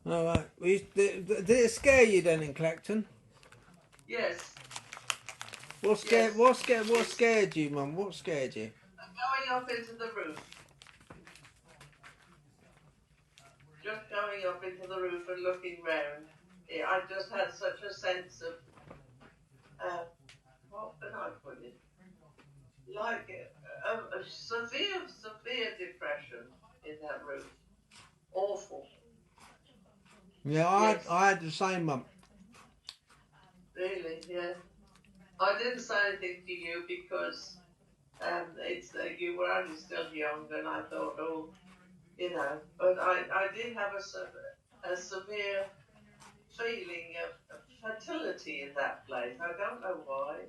All right. Did it scare you then in Clacton? Yes, What scared? yes. What It's scared you, Mum? What scared you? going up into the roof. Just going up into the roof and looking round. I just had such a sense of, what can I put it? Like a severe depression in that roof. Awful. Yeah, Yes, I had the same, Mum. really, yeah. I didn't say anything to you because it's you were only still young, and I thought, oh, but I did have a severe feeling of fertility in that place. I don't know why.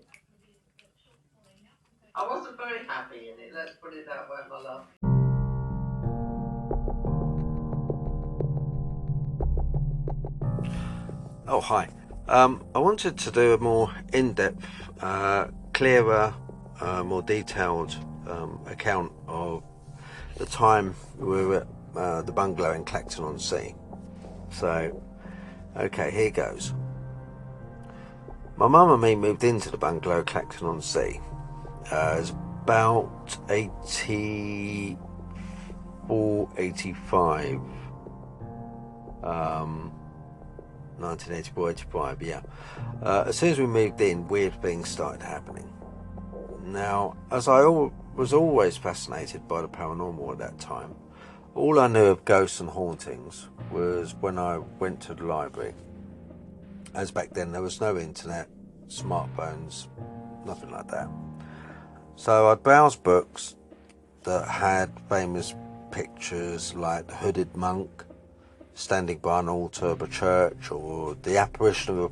I wasn't very happy in it, let's put it that way, my love. Oh, hi. I wanted to do a more in-depth, clearer, more detailed account of the time we were at the bungalow in Clacton-on-Sea. So, okay, here goes. My mum and me moved into the bungalow at Clacton-on-Sea. It was about 84, 85. 1984, 85, yeah. As soon as we moved in, weird things started happening. Now, as I was always fascinated by the paranormal at that time, all I knew of ghosts and hauntings was when I went to the library. As back then there was no internet, smartphones, nothing like that. So I'd browse books that had famous pictures like the hooded monk standing by an altar of a church, or the apparition of a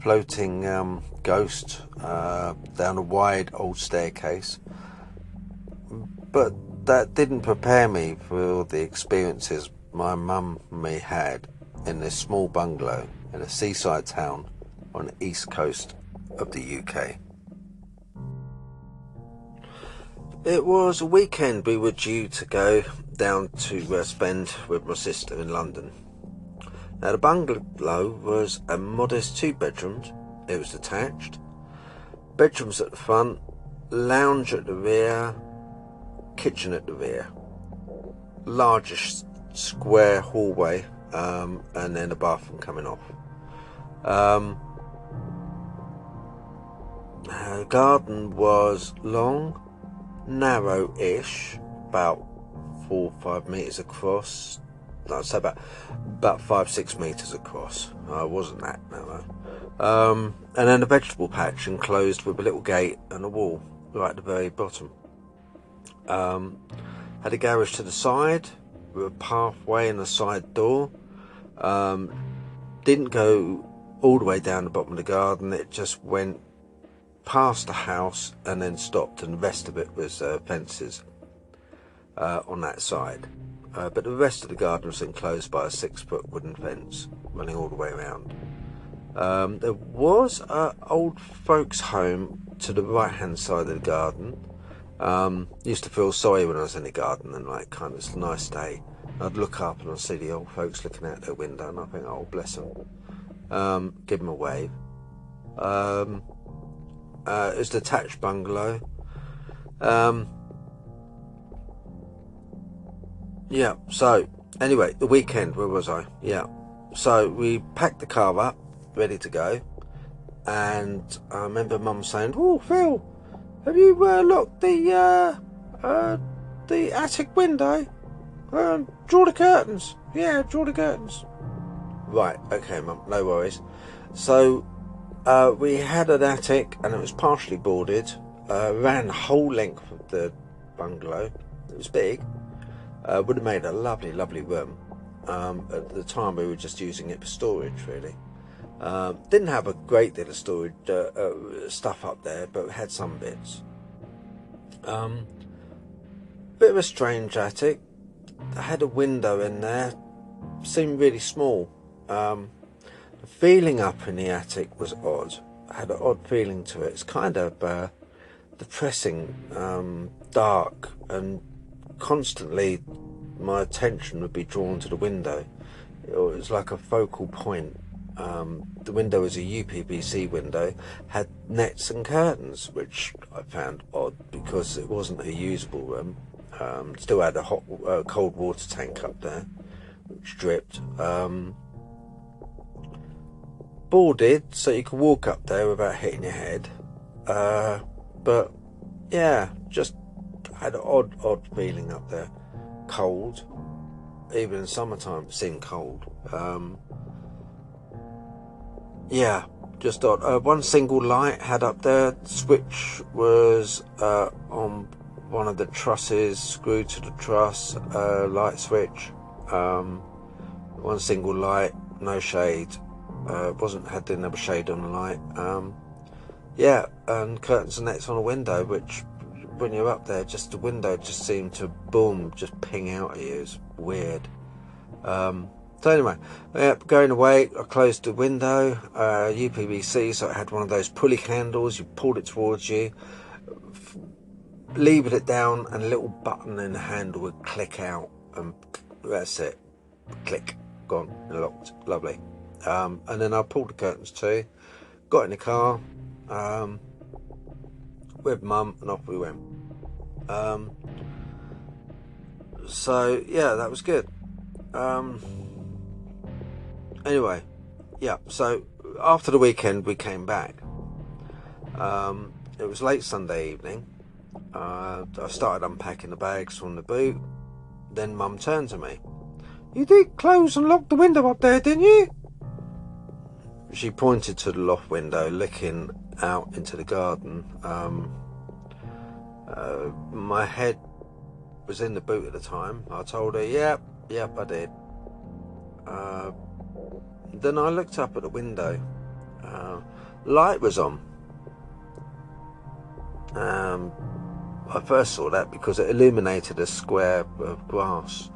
floating ghost down a wide old staircase. But that didn't prepare me for the experiences my mum and me had in this small bungalow in a seaside town on the east coast of the UK. It was a weekend we were due to go down to spend with my sister in London. Now, the bungalow was a modest 2 bedrooms. It was detached. Bedrooms at the front, lounge at the rear, kitchen at the rear. Largest square hallway, and then a bathroom coming off. The garden was long, narrow-ish, about 4 or 5 metres across. I'd say about 5-6 metres across. I wasn't that narrow. And then a vegetable patch enclosed with a little gate and a wall right at the very bottom. Had a garage to the side with a pathway and a side door. Didn't go all the way down the bottom of the garden. It just went past the house and then stopped, and the rest of it was fences on that side. But the rest of the garden was enclosed by a 6-foot wooden fence running all the way around. There was an old folks' home to the right hand side of the garden. Used to feel sorry when I was in the garden, and like, kind of, it's a nice day, I'd look up and I'd see the old folks looking out their window, and I think, oh, bless them. Give them a wave. It's a detached bungalow. Yeah, so anyway, the weekend, where was I? Yeah, so we packed the car up, ready to go, and I remember Mum saying, "Oh, Phil, have you locked the attic window? Draw the curtains. Yeah, draw the curtains." Right, okay, Mum, no worries. So we had an attic, and it was partially boarded, ran the whole length of the bungalow. It was big. Would have made a lovely, lovely room. At the time, we were just using it for storage, really. Didn't have a great deal of storage stuff up there, but had some bits. Bit of a strange attic. I had a window in there. Seemed really small. The feeling up in the attic was odd. I had an odd feeling to it. It's kind of depressing, dark, and constantly my attention would be drawn to the window. It was like a focal point. The window was a UPVC window, had nets and curtains, which I found odd because it wasn't a usable room. Still had a cold water tank up there, which dripped. Boarded, so you could walk up there without hitting your head. But yeah, just had an odd feeling up there. Cold, even in summertime it seemed cold. Yeah, just odd. One single light had up there. The switch was on one of the trusses, screwed to the truss. Light switch. One single light, no shade. Didn't have a shade on the light. Yeah, and curtains and nets on a window, which when you're up there, just the window just seemed to boom, just ping out at you. It's weird. So anyway, yeah, going away, I closed the window, UPVC, so it had one of those pulley handles. You pulled it towards you, levered it down, and a little button in the handle would click out, and that's it. Click, gone, locked, lovely. And then I pulled the curtains too, got in the car with Mum, and off we went. So yeah, that was good. Anyway, yeah, so after the weekend we came back. It was late Sunday evening. I started unpacking the bags from the boot. Then Mum turned to me. "You did close and lock the window up there, didn't you?" She pointed to the loft window, looking out into the garden. My head was in the boot at the time. I told her, yep, I did. Then I looked up at the window. Light was on. I first saw that because it illuminated a square of grass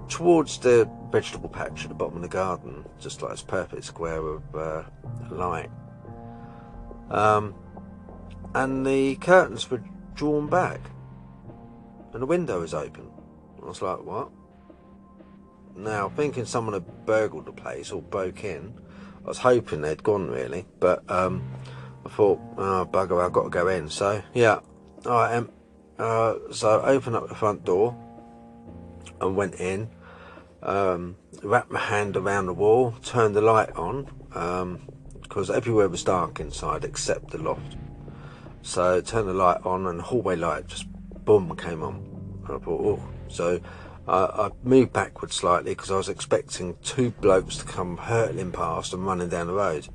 towards the vegetable patch at the bottom of the garden, just like this perfect square of light. And the curtains were drawn back and the window was open. I was like, what? Now, thinking someone had burgled the place or broke in, I was hoping they'd gone really, but I thought, oh bugger, I've got to go in. So yeah, I so I opened up the front door and went in, wrapped my hand around the wall, turned the light on, because everywhere was dark inside except the loft. So turned the light on and the hallway light just boom came on. And I thought, oh. So I moved backwards slightly because I was expecting two blokes to come hurtling past and running down the road,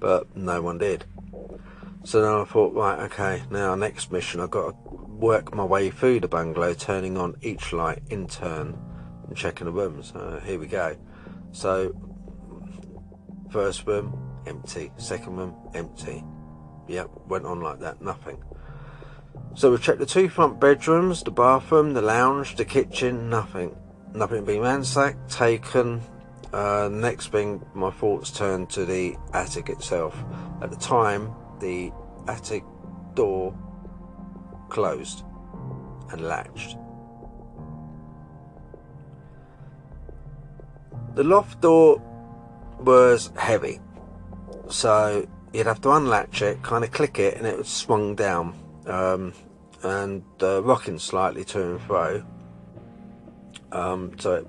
but no one did. So then I thought, right, okay, now next mission, I've got to work my way through the bungalow, turning on each light in turn and checking the rooms. Here we go. So first room empty, second room empty. Yep, went on like that, nothing. So we checked the two front bedrooms, the bathroom, the lounge, the kitchen, nothing being ransacked, taken. Next thing, my thoughts turned to the attic itself. At the time, the attic door closed and latched. The loft door was heavy, so you'd have to unlatch it, kind of click it, and it was swung down, and rocking slightly to and fro. So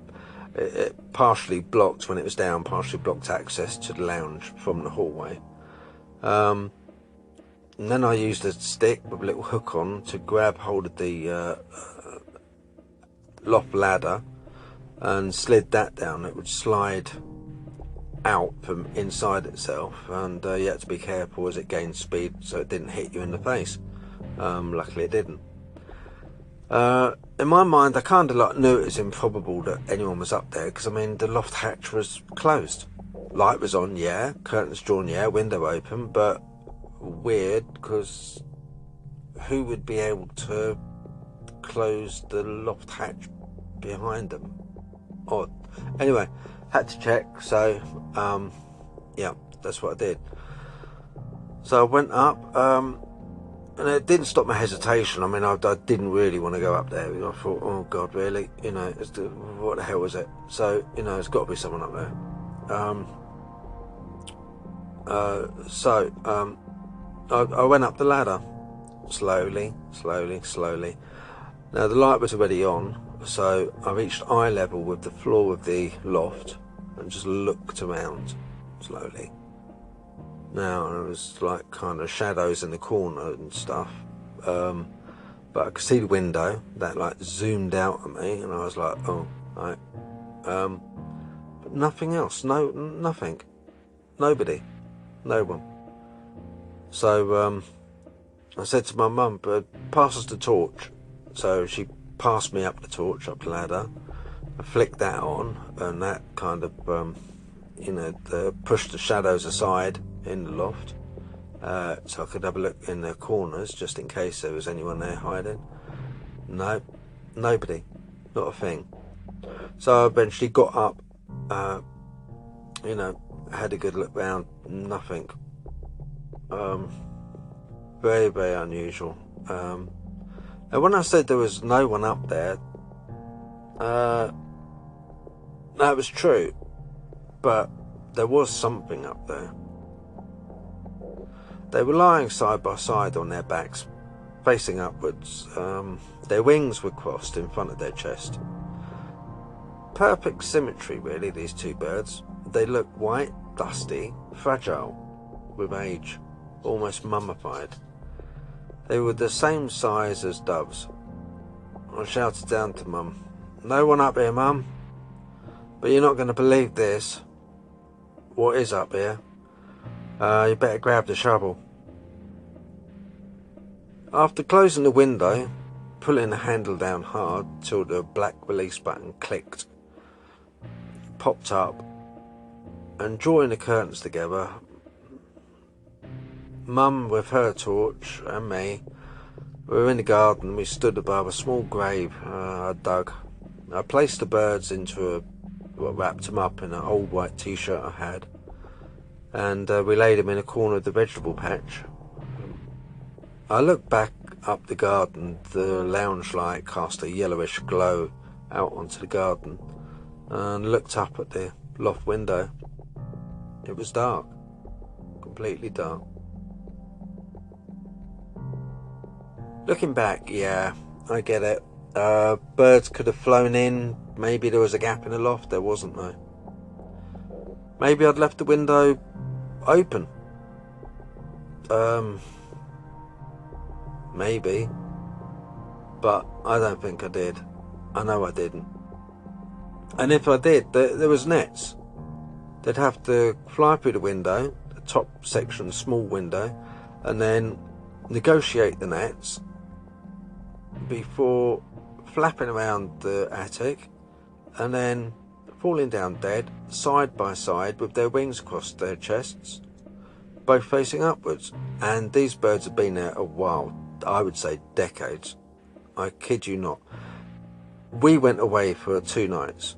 it partially blocked when it was down, partially blocked access to the lounge from the hallway. And then I used a stick with a little hook on to grab hold of the loft ladder and slid that down. It would slide out from inside itself, and you had to be careful as it gained speed so it didn't hit you in the face. Luckily it didn't. In my mind, I kind of like knew it was improbable that anyone was up there, because I mean the loft hatch was closed, light was on, yeah, curtains drawn, yeah, window open, but weird, because who would be able to close the loft hatch behind them? Odd. Anyway, had to check, so yeah, that's what I did. So I went up, And it didn't stop my hesitation. I mean, I didn't really want to go up there. I thought, oh God, really? You know, what the hell was it? So, you know, there's got to be someone up there. I went up the ladder, slowly. Now the light was already on, so I reached eye level with the floor of the loft and just looked around slowly. Now there was like kind of shadows in the corner and stuff, but I could see the window that like zoomed out at me, and I was like, oh, right. But nothing else, nothing, nobody, no one. So I said to my mum, pass us the torch. So she passed me up the torch, up the ladder. I flicked that on, and that kind of, you know, pushed the shadows aside in the loft, so I could have a look in the corners just in case there was anyone there hiding. No, nobody, not a thing. So I eventually got up, you know, had a good look round, nothing. Very, very unusual. And when I said there was no one up there, that was true, but there was something up there. They were lying side by side on their backs, facing upwards. Their wings were crossed in front of their chest. Perfect symmetry, really, these two birds. They look white, dusty, fragile, with age, almost mummified. They were the same size as doves. I shouted down to Mum, "No one up here, Mum. But you're not going to believe this." "What is up here?" You better grab the shovel." After closing the window, pulling the handle down hard till the black release button clicked, popped up, and drawing the curtains together, Mum with her torch and me, we were in the garden. We stood above a small grave I dug. I placed the birds into wrapped them up in an old white t-shirt I had, and we laid them in a corner of the vegetable patch. I looked back up the garden. The lounge light cast a yellowish glow out onto the garden, and looked up at the loft window. It was dark, completely dark. Looking back, yeah, I get it. Birds could have flown in. Maybe there was a gap in the loft. There wasn't, though. Maybe I'd left the window open. Maybe. But I don't think I did. I know I didn't. And if I did, there was nets. They'd have to fly through the window, the top section, small window, and then negotiate the nets before flapping around the attic and then falling down dead side by side with their wings across their chests, both facing upwards. And these birds have been there a while, I would say decades. I kid you not. We went away for 2 nights.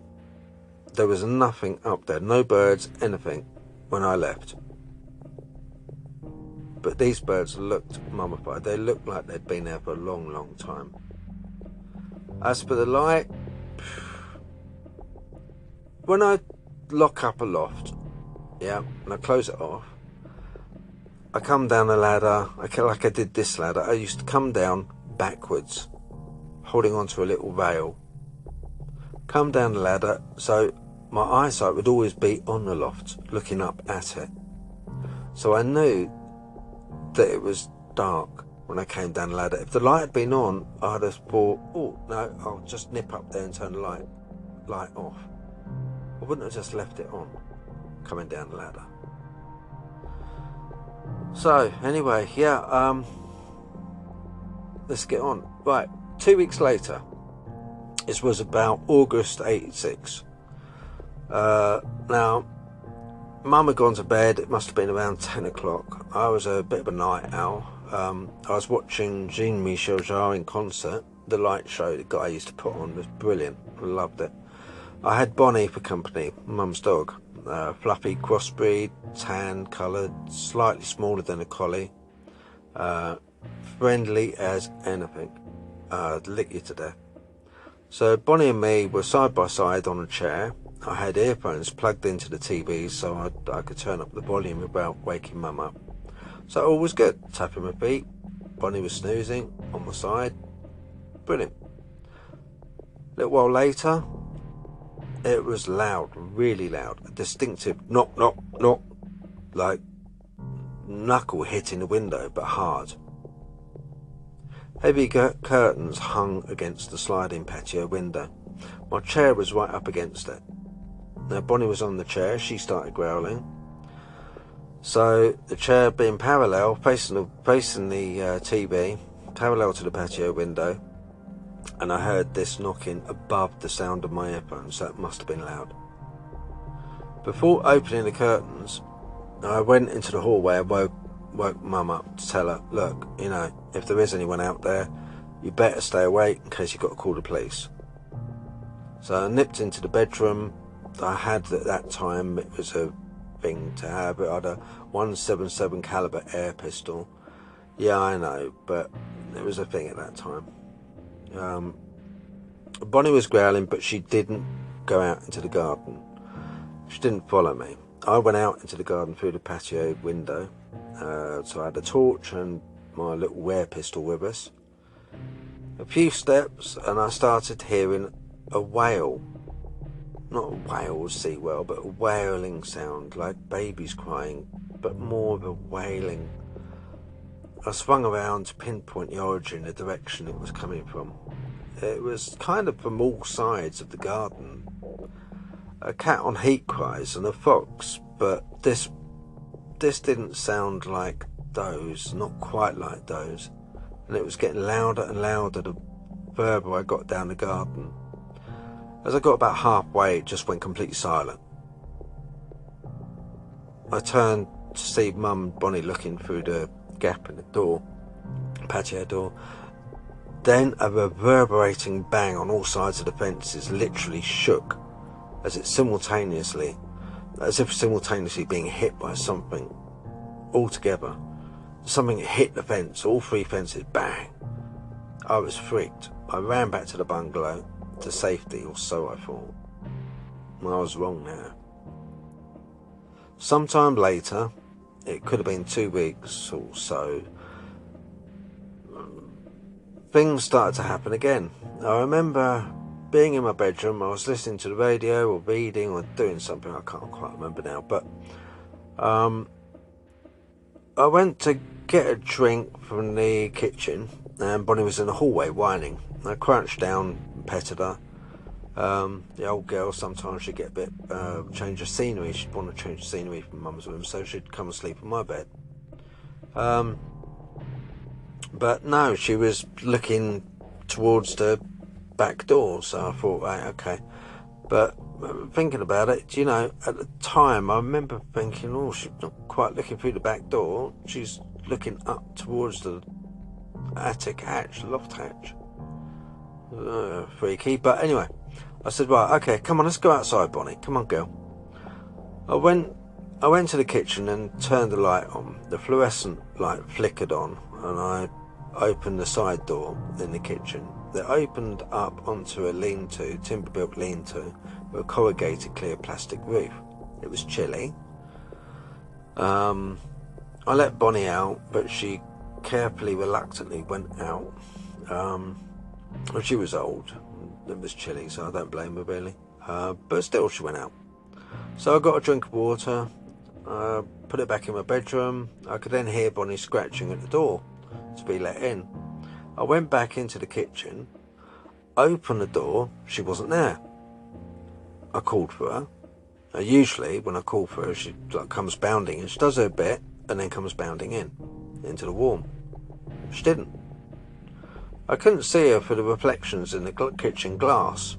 There was nothing up there, no birds, anything, when I left. But these birds looked mummified. They looked like they'd been there for a long, long time. As for the light, when I lock up a loft, yeah, and I close it off, I come down the ladder, like I did this ladder. I used to come down backwards, holding onto a little rail. Come down the ladder, so my eyesight would always be on the loft, looking up at it. So I knew that it was dark when I came down the ladder. If the light had been on, I'd have thought, oh no, I'll just nip up there and turn the light off. I wouldn't have just left it on coming down the ladder. So anyway, yeah, let's get on. Right, 2 weeks later, this was about August 86. Now, Mum had gone to bed. It must have been around 10 o'clock. I was a bit of a night owl. I was watching Jean-Michel Jarre in concert. The light show the guy used to put on was brilliant. I loved it. I had Bonnie for company, Mum's dog. Fluffy crossbreed, tan coloured, slightly smaller than a collie. friendly as anything. I'd lick you to death. So Bonnie and me were side by side on a chair. I had earphones plugged into the TV so I could turn up the volume without waking Mum up. So all was good. Tapping my feet. Bonnie was snoozing on my side. Brilliant. A little while later, it was loud, really loud. A distinctive knock, knock, knock. Like knuckle hitting the window, but hard. Heavy curtains hung against the sliding patio window. My chair was right up against it. Now Bonnie was on the chair. She started growling. So the chair being parallel, facing the TV, parallel to the patio window, and I heard this knocking above the sound of my earphones. So it must have been loud. Before opening the curtains, I went into the hallway and woke Mum up to tell her, look, you know, if there is anyone out there, you better stay awake in case you've got to call the police. So I nipped into the bedroom. I had at that time, it was a thing to have, I had a 177 caliber air pistol. Yeah, I know, but it was a thing at that time. Bonnie was growling, but she didn't go out into the garden. She didn't follow me. I went out into the garden through the patio window. So I had a torch and my little air pistol with us. A few steps and I started hearing a wail. Not a wail, sea whale, but a wailing sound, like babies crying, but more of a wailing. I swung around to pinpoint the origin, the direction it was coming from. It was kind of from all sides of the garden. A cat on heat cries and a fox, but this didn't sound like those, not quite like those, and it was getting louder and louder the further I got down the garden. As I got about halfway, it just went completely silent. I turned to see Mum and Bonnie looking through the gap in the door, patio door. Then a reverberating bang on all sides of the fences literally shook, as if simultaneously being hit by something altogether. Something hit the fence, all three fences, bang. I was freaked. I ran back to the bungalow, to safety, or so I thought. I was wrong now. Sometime later, it could have been 2 weeks or so, things started to happen again. I remember being in my bedroom. I was listening to the radio or reading or doing something. I can't quite remember now, but I went to get a drink from the kitchen and Bonnie was in the hallway whining. I crouched down and petted her. The old girl, sometimes she'd get a bit change of scenery. She'd want to change the scenery from Mum's room, so she'd come and sleep in my bed. But no, she was looking towards the back door, so I thought, right, okay. But thinking about it, you know, at the time I remember thinking, oh, she's not quite looking through the back door, she's looking up towards the attic hatch, loft hatch. Freaky. But anyway, I said, right, okay, come on, let's go outside, Bonnie, come on, girl. I went to the kitchen and turned the light on. The fluorescent light flickered on and I opened the side door in the kitchen. That opened up onto a lean-to, timber-built lean-to, with a corrugated clear plastic roof. It was chilly. I let Bonnie out, but she carefully, reluctantly went out. Well, she was old. It was chilly, so I don't blame her really. But still, she went out. So I got a drink of water, put it back in my bedroom. I could then hear Bonnie scratching at the door to be let in. I went back into the kitchen, opened the door, she wasn't there. I called for her. Usually when I call for her, she comes bounding in. She does her bit and then comes bounding into the warm. She didn't. I couldn't see her for the reflections in the kitchen glass.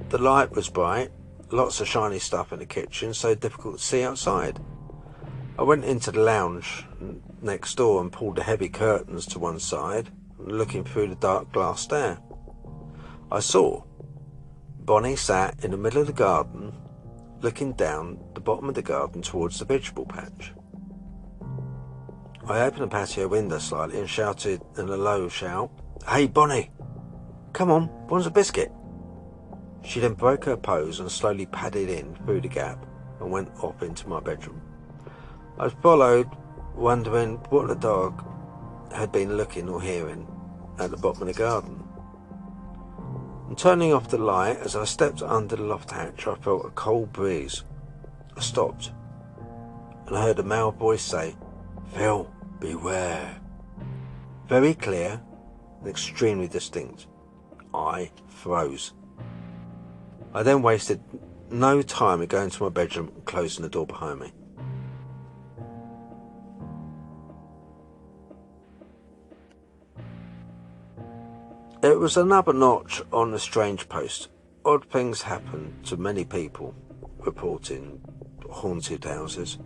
The light was bright, lots of shiny stuff in the kitchen, so difficult to see outside. I went into the lounge next door and pulled the heavy curtains to one side, looking through the dark glass there. I saw Bonnie sat in the middle of the garden, looking down the bottom of the garden towards the vegetable patch. I opened the patio window slightly and shouted in a low shout, "Hey Bonnie, come on, wants a biscuit?" She then broke her pose and slowly padded in through the gap and went off into my bedroom. I followed, wondering what the dog had been looking or hearing at the bottom of the garden. And turning off the light, as I stepped under the loft hatch, I felt a cold breeze. I stopped, and I heard a male voice say, "Phil, beware." Very clear and extremely distinct. I froze. I then wasted no time in going to my bedroom and closing the door behind me. It was another notch on the strange post. Odd things happen to many people reporting haunted houses.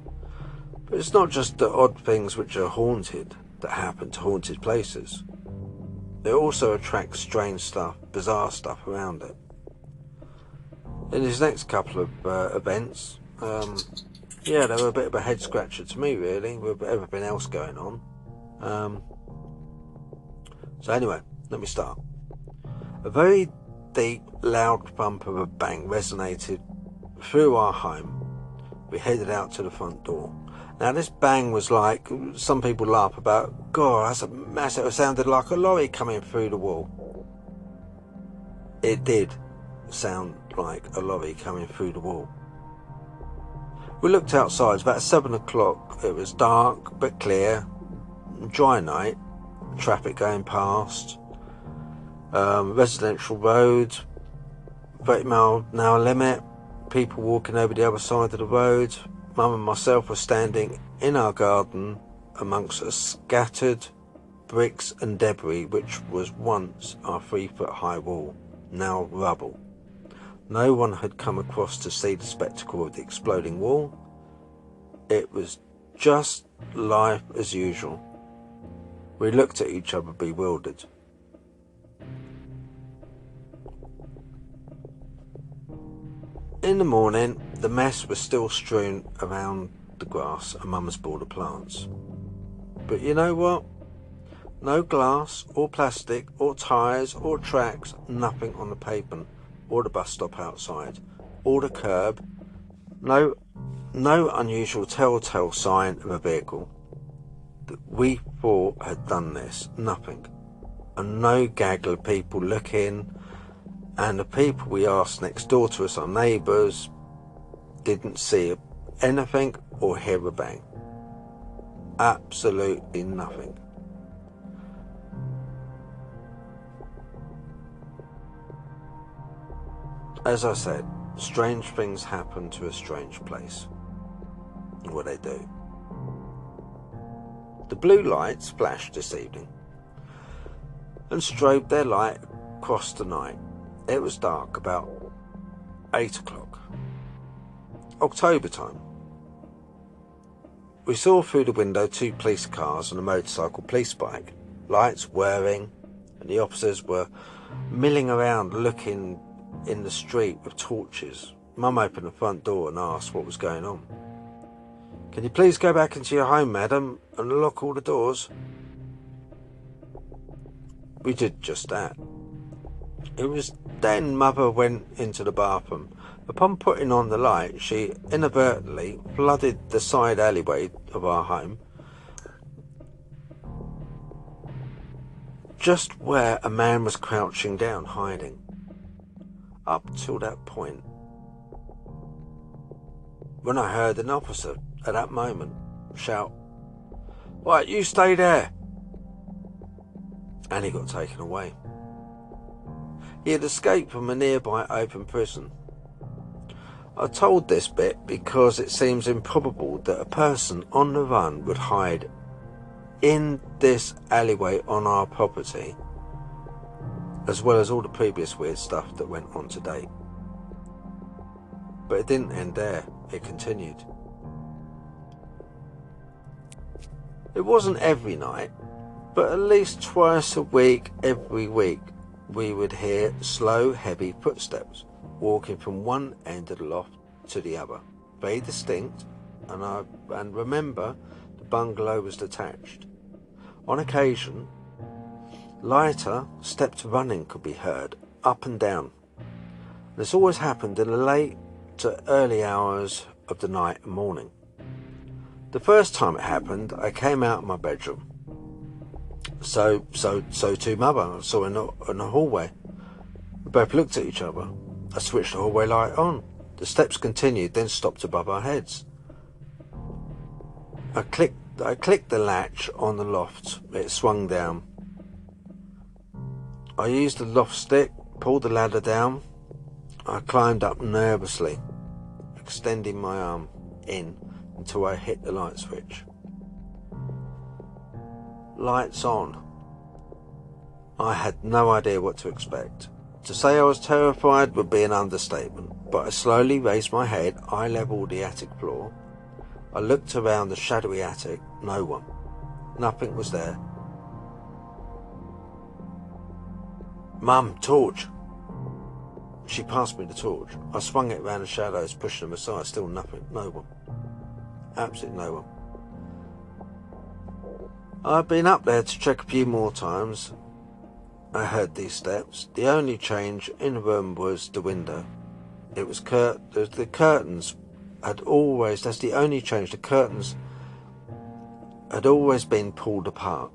But it's not just the odd things which are haunted that happen to haunted places. It also attracts strange stuff, bizarre stuff around it. In these next couple of events, they were a bit of a head scratcher to me really, with everything else going on. So anyway, let me start. A very deep, loud thump of a bang resonated through our home. We headed out to the front door. Now this bang was like, some people laugh about, God, that's a massive, it sounded like a lorry coming through the wall. It did sound like a lorry coming through the wall. We looked outside, it was about 7 o'clock, it was dark but clear, dry night, traffic going past, residential road, 30-mile-an-hour limit, people walking over the other side of the road. Mum and myself were standing in our garden amongst a scattered bricks and debris which was once our 3-foot high wall, now rubble. No one had come across to see the spectacle of the exploding wall. It was just life as usual. We looked at each other bewildered. In the morning, the mess was still strewn around the grass and Mum's border plants. But you know what? No glass or plastic or tyres or tracks, nothing on the pavement or the bus stop outside or the curb. No unusual telltale sign of a vehicle that we thought had done this. Nothing. And no gaggle of people looking. And the people we asked next door to us, our neighbours, didn't see anything or hear a bang. Absolutely nothing. As I said, strange things happen to a strange place. What they do. The blue lights flashed this evening and strobed their light across the night. It was dark, about 8 o'clock. October time. We saw through the window 2 police cars and a motorcycle police bike, lights whirring, and the officers were milling around looking in the street with torches. Mum opened the front door and asked what was going on. "Can you please go back into your home, madam, and lock all the doors?" We did just that. It was then Mother went into the bathroom. Upon putting on the light, she inadvertently flooded the side alleyway of our home, just where a man was crouching down, hiding. Up till that point, when I heard an officer at that moment shout, "Right, you stay there," and he got taken away. He had escaped from a nearby open prison. I told this bit because it seems improbable that a person on the run would hide in this alleyway on our property, as well as all the previous weird stuff that went on to date. But it didn't end there, it continued. It wasn't every night, but at least twice a week, every week, we would hear slow, heavy footsteps walking from one end of the loft to the other, very distinct, and remember, the bungalow was detached. On occasion, lighter steps running could be heard, up and down. This always happened in the late to early hours of the night and morning. The first time it happened, I came out of my bedroom. So too Mother. I saw in the hallway. We both looked at each other. I switched the hallway light on. The steps continued, then stopped above our heads. I clicked the latch on the loft. It swung down. I used the loft stick, pulled the ladder down. I climbed up nervously, extending my arm in until I hit the light switch. Lights on. I had no idea what to expect. To say I was terrified would be an understatement, but I slowly raised my head, eye-level the attic floor. I looked around the shadowy attic. No one. Nothing was there. "Mum, torch." She passed me the torch. I swung it round the shadows, pushing them aside. Still nothing. No one. Absolutely no one. I'd been up there to check a few more times. I heard these steps. The only change in the room was the window. It was the curtains had always, that's the only change, the curtains had always been pulled apart.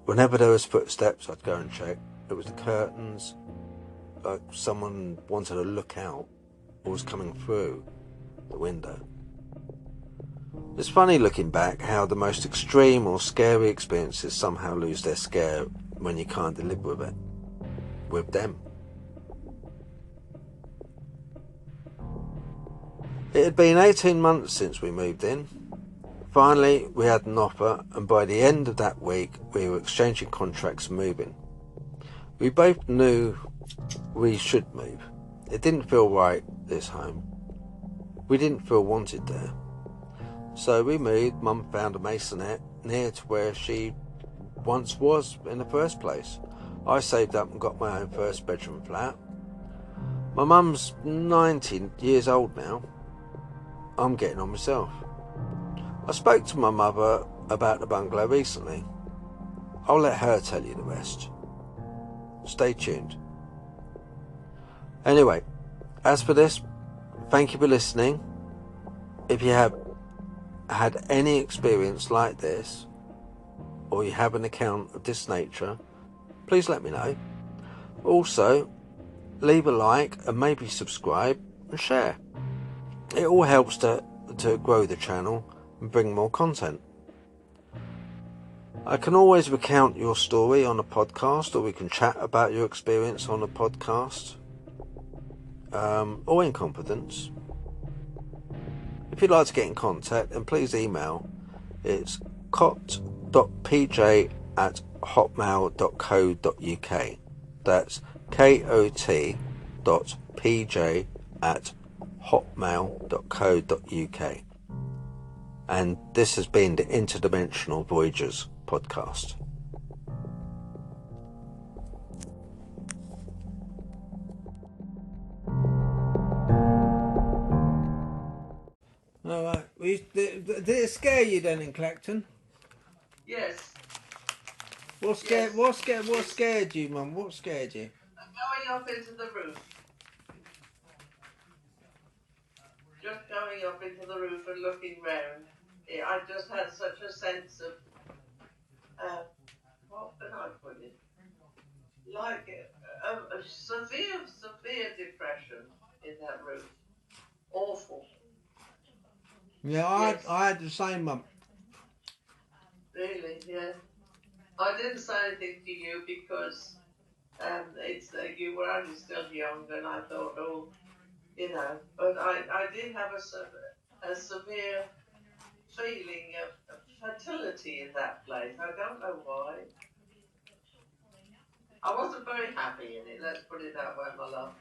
Whenever there was footsteps, I'd go and check. It was the curtains, like someone wanted to look out or was coming through the window. It's funny looking back how the most extreme or scary experiences somehow lose their scare when you kind of live with it, with them. It had been 18 months since we moved in. Finally, we had an offer, and by the end of that week, we were exchanging contracts and moving. We both knew we should move. It didn't feel right, this home. We didn't feel wanted there. So we moved. Mum found a masonette near to where she once was in the first place. I saved up and got my own first bedroom flat. My mum's 19 years old now. I'm getting on myself. I spoke to my mother about the bungalow recently. I'll let her tell you the rest. Stay tuned. Anyway, as for this, thank you for listening. If you have had any experience like this, or you have an account of this nature, please let me know. Also, leave a like and maybe subscribe and share. It all helps to grow the channel and bring more content. I can always recount your story on a podcast, or we can chat about your experience on a podcast, or in confidence. If you'd like to get in contact, then please email. It's kot.pj@hotmail.co.uk. That's kot.pj@hotmail.co.uk. And this has been the Interdimensional Voyagers podcast. All right. Did it scare you then in Clacton? Yes. What scared you, Mum? What scared you? Going up into the roof. Just going up into the roof and looking round. I just had such a sense of, what can I put it? Like a severe depression in that roof. Awful. Yeah, Yes. I had the same, Mum. Really, yeah. I didn't say anything to you because you were only still young, and I thought, but I did have a severe feeling of fertility in that place. I don't know why. I wasn't very happy in it, let's put it that way, my love.